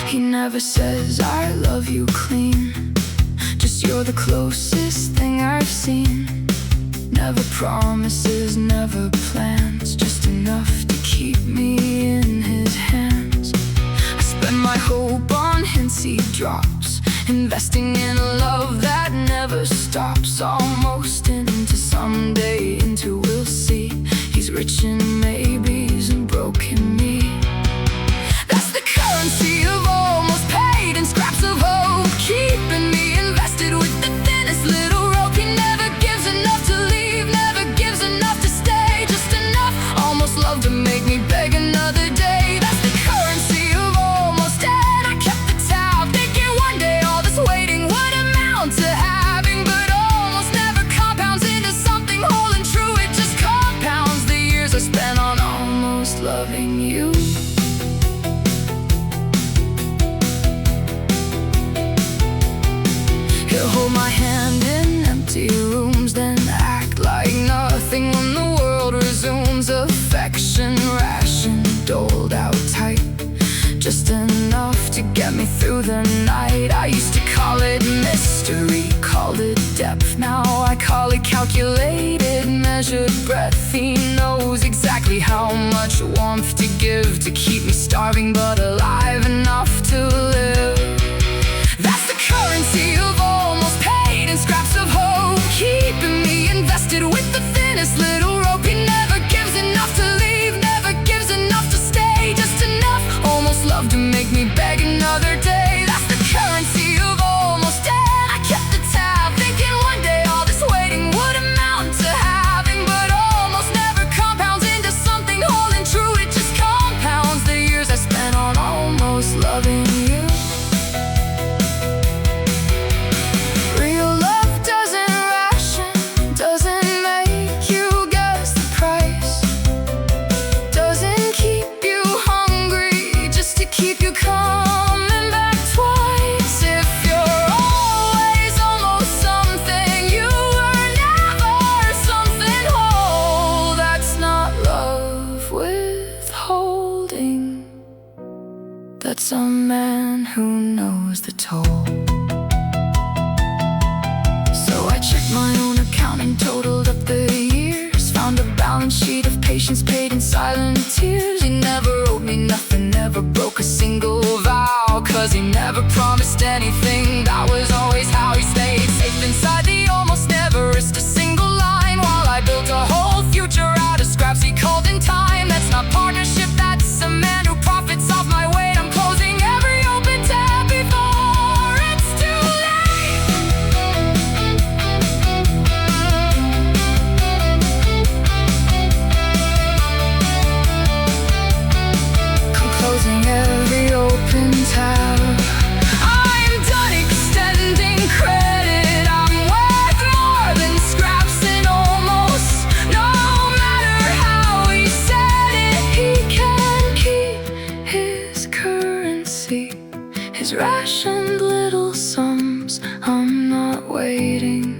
He never says I love you clean, just you're the closest thing I've seen. Never promises, never plans, just enough to keep me in his hands. I spend my hope on hints he drops, investing in a love that never stops. Almost into someday, into we'll see. He's rich in maybes and broken me. That's the currency of almost paid and scraps of hope, keeping me invested with the thinnest little rope. He never gives enough to leave, never gives enough to stay, just enough almost love to make me beg another day. That's the currency of almost dead. I kept the tab, thinking one day all this waiting would amount to having, but almost never compounds into something whole and true. It just compounds the years I spent on almost loving you. He'll hold my hand in empty rooms, then act like nothing when the world resumes. Affection rationed, doled out tight, just enough to get me through the night. I used to call it mystery, called it depth. Now I call it calculated, measured breath. He knows exactly how much warmth to give, to keep me starving but alive enough to live. That's the currency of almost paid and scraps of hope, keeping me invested with the thinnest little rope. He never gives enough to leave, never gives enough to stay, just enough almost love to make me beg another day. That's the currency of almost dead. I kept the tab, thinking one day all this waiting would amount to having, but almost never compounds into something whole and true. It just compounds the years I spent on almost loving you. Real love doesn't ration, doesn't make you guess the price, doesn't keep you hungry just to keep you coming back twice. If you're always almost something, you were never something whole. That's not love withholding, that's a man who knows the toll. So I checked my own account and totaled up the years, found a balance sheet of patience paid in silent tears. He never owed me nothing, never broke a single vow, 'cause he never promised anything. That was always how he stayed safe inside the almost, never risked a single line, while I built a whole future out of scraps he called in time. That's not partnership, that's a man who profits off my weight. I'm closing every open tab before it's too late. I'm closing every open tab. I'm done extending credit. I'm worth more than scraps and almost. No matter how he said it, he can keep his currency, his rationed little sums. I'm not waiting